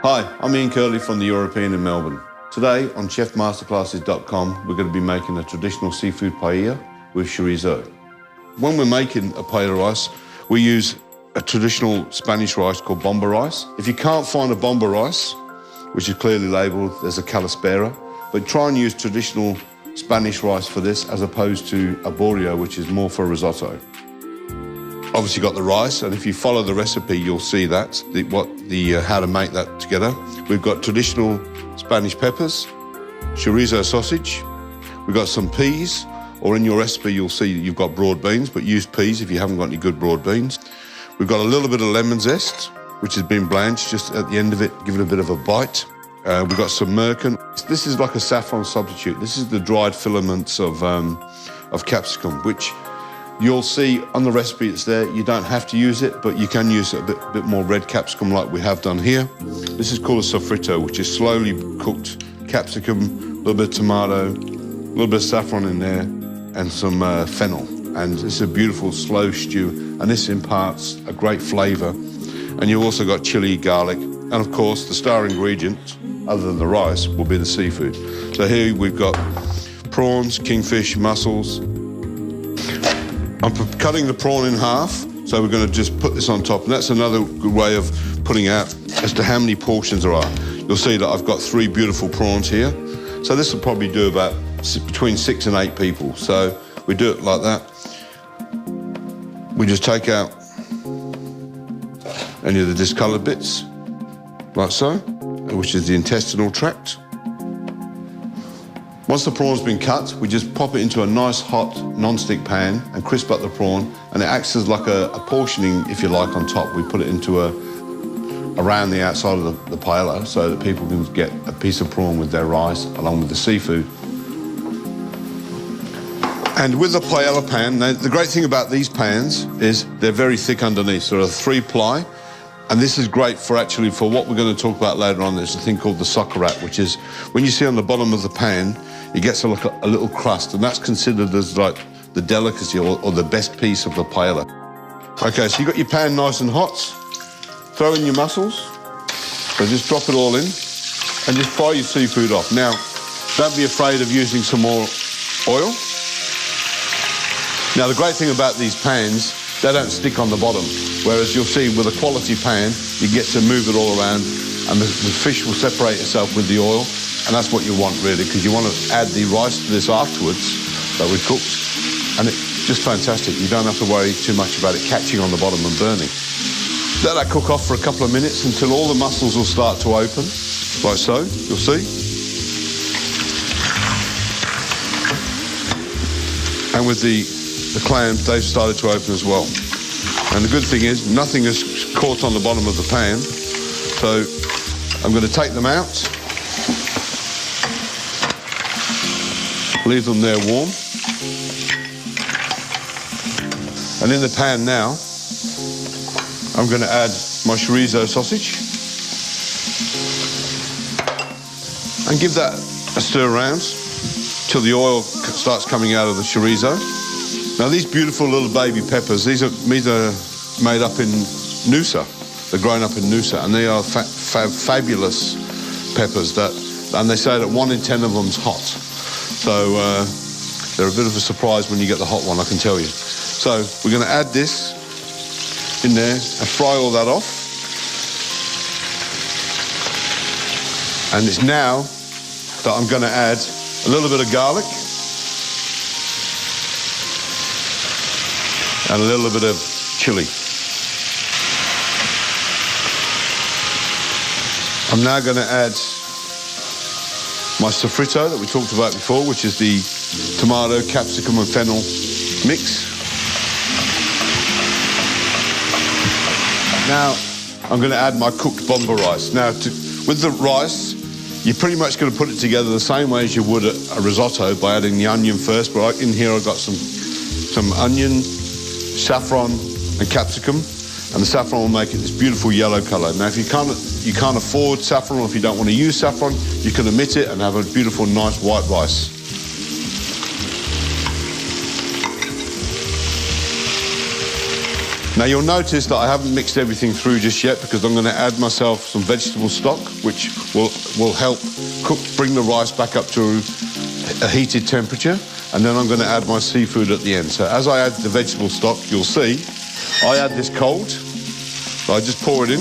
Hi, I'm Ian Curley from the European in Melbourne. Today on chefmasterclasses.com we're going to be making a traditional seafood paella with chorizo. When we're making a paella rice, we use a traditional Spanish rice called bomba rice. If you can't find a bomba rice, which is clearly labelled, there's a calaspera, but try and use traditional Spanish rice for this as opposed to a borio, which is more for risotto. Obviously got the rice, and if you follow the recipe, you'll see that, how to make that together. We've got traditional Spanish peppers, chorizo sausage, we've got some peas, or in your recipe you'll see you've got broad beans, but use peas if you haven't got any good broad beans. We've got a little bit of lemon zest, which has been blanched just at the end of it, give it a bit of a bite. We've got some mercan. This is like a saffron substitute. This is the dried filaments of capsicum, which you'll see on the recipe it's there. You don't have to use it, but you can use a bit more red capsicum like we have done here. This is called a sofrito, which is slowly cooked capsicum, a little bit of tomato, a little bit of saffron in there, and some fennel. And it's a beautiful slow stew, and this imparts a great flavour. And you've also got chili, garlic, and of course the star ingredient, other than the rice, will be the seafood. So here we've got prawns, kingfish, mussels. I'm cutting the prawn in half, so we're going to just put this on top. And that's another good way of putting out as to how many portions there are. You'll see that I've got 3 beautiful prawns here. So this will probably do about between 6 and 8 people. So we do it like that. We just take out any of the discoloured bits, like so, which is the intestinal tract. Once the prawn's been cut, we just pop it into a nice hot non-stick pan and crisp up the prawn, and it acts as like a portioning, if you like, on top. We put it into around the outside of the paella so that people can get a piece of prawn with their rice along with the seafood. And with the paella pan, now, the great thing about these pans is they're very thick underneath, so they're 3-ply. And this is great for what we're going to talk about later on. There's a thing called the sockerat, which is when you see on the bottom of the pan, it gets a little crust, and that's considered as like the delicacy or the best piece of the paella. Okay, so you got your pan nice and hot. Throw in your mussels. So just drop it all in and just fry your seafood off. Now, don't be afraid of using some more oil. Now, the great thing about these pans, they don't stick on the bottom. Whereas you'll see with a quality pan, you get to move it all around and the fish will separate itself with the oil. And that's what you want, really, because you want to add the rice to this afterwards that we cooked. And it's just fantastic. You don't have to worry too much about it catching on the bottom and burning. Let that cook off for a couple of minutes until all the mussels will start to open, like so, you'll see. And with the clams, they've started to open as well. And the good thing is, nothing is caught on the bottom of the pan. So I'm going to take them out, leave them there warm. And in the pan now, I'm going to add my chorizo sausage and give that a stir around till the oil starts coming out of the chorizo. Now these beautiful little baby peppers, these are made up in Noosa. They're grown up in Noosa, and they are fabulous peppers. And they say that 1 in 10 of them's hot. So they're a bit of a surprise when you get the hot one, I can tell you. So we're going to add this in there and fry all that off. And it's now that I'm going to add a little bit of garlic and a little bit of chili. I'm now going to add my sofrito that we talked about before, which is the tomato, capsicum and fennel mix. Now I'm going to add my cooked bomba rice. Now with the rice, you're pretty much going to put it together the same way as you would a risotto by adding the onion first. But in here I've got some onion, saffron and capsicum, and the saffron will make it this beautiful yellow colour. Now if you can't afford saffron, or if you don't want to use saffron, you can omit it and have a beautiful nice white rice. Now you'll notice that I haven't mixed everything through just yet because I'm going to add myself some vegetable stock, which will help bring the rice back up to a heated temperature, and then I'm going to add my seafood at the end. So as I add the vegetable stock, you'll see I add this cold, so I just pour it in.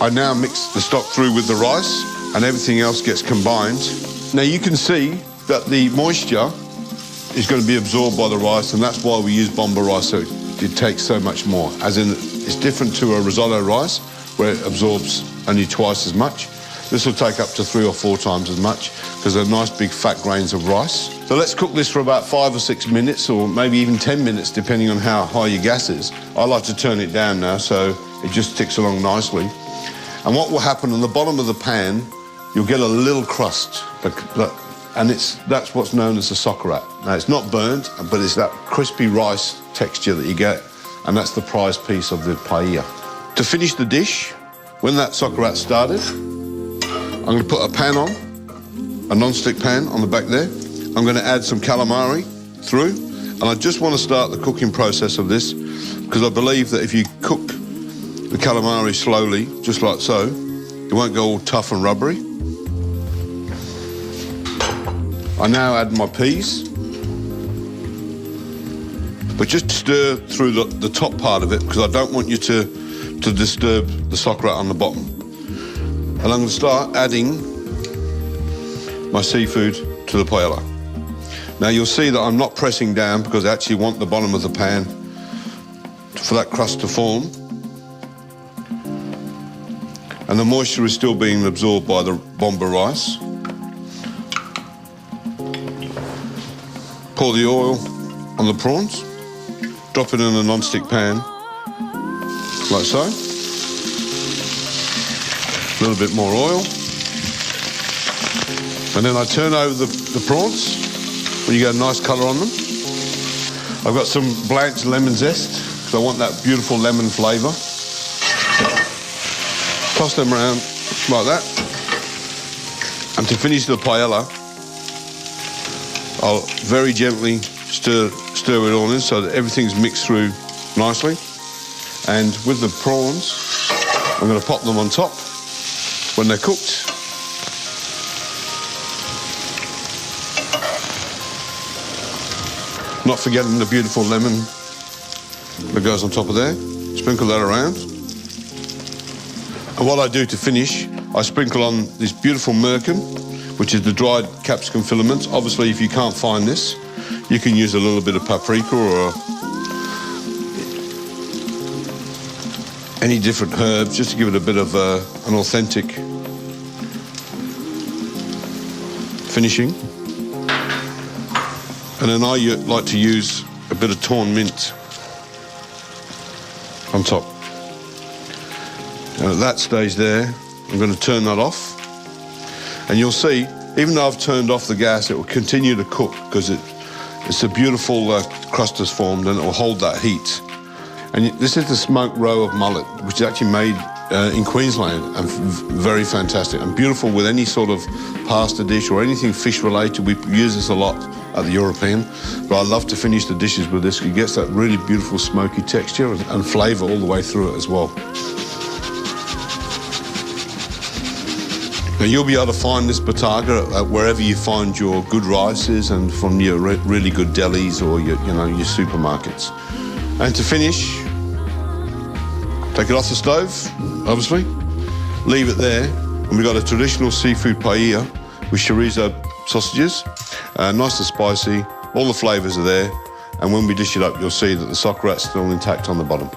I now mix the stock through with the rice and everything else gets combined. Now you can see that the moisture is going to be absorbed by the rice, and that's why we use bomba rice, so it takes so much more. As in, it's different to a risotto rice where it absorbs only twice as much. This will take up to 3 or 4 times as much because they're nice big fat grains of rice. So let's cook this for about 5 or 6 minutes, or maybe even 10 minutes depending on how high your gas is. I like to turn it down now so it just ticks along nicely. And what will happen on the bottom of the pan, you'll get a little crust, and that's what's known as the sauerkraut. Now it's not burnt, but it's that crispy rice texture that you get, and that's the prize piece of the paella. To finish the dish, when that sauerkraut started, I'm going to put a pan on, a non-stick pan on the back there. I'm going to add some calamari through, and I just want to start the cooking process of this because I believe that if you cook the calamari slowly, just like so, it won't go all tough and rubbery. I now add my peas, but just stir through the top part of it because I don't want you to disturb the sauerkraut on the bottom. And I'm going to start adding my seafood to the paella. Now you'll see that I'm not pressing down because I actually want the bottom of the pan for that crust to form. And the moisture is still being absorbed by the bomba rice. Pour the oil on the prawns, drop it in a non-stick pan, like so. A little bit more oil. And then I turn over the prawns when you get a nice colour on them. I've got some blanched lemon zest, because I want that beautiful lemon flavour. Toss them around like that. And to finish the paella, I'll very gently stir it all in so that everything's mixed through nicely. And with the prawns, I'm going to pop them on top when they're cooked. Not forgetting the beautiful lemon that goes on top of there. Sprinkle that around. And what I do to finish, I sprinkle on this beautiful merkin, which is the dried capsicum filaments. Obviously, if you can't find this, you can use a little bit of paprika or any different herbs, just to give it a bit of an authentic finishing. And then I like to use a bit of torn mint on top. And at that stage there, I'm going to turn that off. And you'll see, even though I've turned off the gas, it will continue to cook because it's a beautiful crust has formed and it will hold that heat. And this is the smoked roe of mullet, which is actually made in Queensland, and very fantastic and beautiful with any sort of pasta dish or anything fish related. We use this a lot at the European, but I love to finish the dishes with this. It gets that really beautiful smoky texture and flavour all the way through it as well. Now you'll be able to find this bataka wherever you find your good rices and from your really good delis or your supermarkets. And to finish, take it off the stove, obviously, leave it there, and we've got a traditional seafood paella with chorizo sausages, nice and spicy, all the flavours are there, and when we dish it up, you'll see that the sauerkraut's still intact on the bottom.